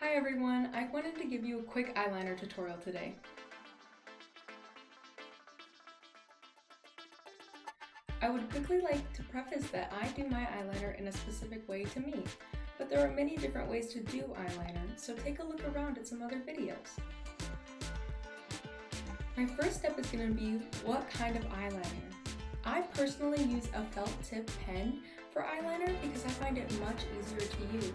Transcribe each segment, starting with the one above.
Hi everyone, I wanted to give you a quick eyeliner tutorial today. I would quickly like to preface that I do my eyeliner in a specific way to me, but there are many different ways to do eyeliner, so take a look around at some other videos. My first step is going to be what kind of eyeliner. I personally use a felt tip pen for eyeliner because I find it much easier to use.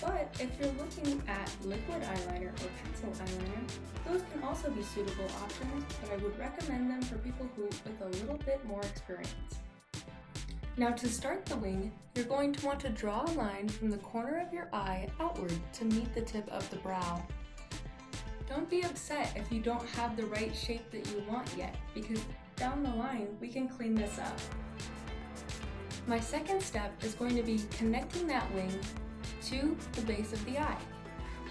But if you're looking at liquid eyeliner or pencil eyeliner, those can also be suitable options, but I would recommend them for people with a little bit more experience. Now to start the wing, you're going to want to draw a line from the corner of your eye outward to meet the tip of the brow. Don't be upset if you don't have the right shape that you want yet, because down the line we can clean this up. My second step is going to be connecting that wing to the base of the eye.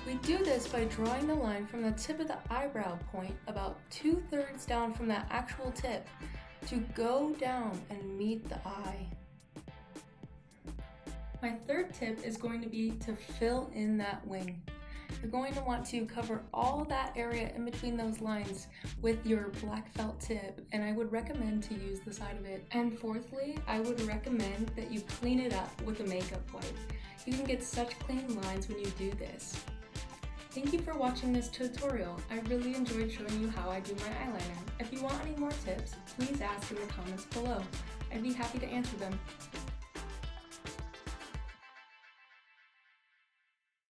We do this by drawing the line from the tip of the eyebrow point about 2/3 down from that actual tip to go down and meet the eye. My third tip is going to be to fill in that wing. You're going to want to cover all that area in between those lines with your black felt tip, and I would recommend to use the side of it. And fourthly, I would recommend that you clean it up with a makeup wipe. You can get such clean lines when you do this. Thank you for watching this tutorial. I really enjoyed showing you how I do my eyeliner. If you want any more tips, please ask in the comments below. I'd be happy to answer them.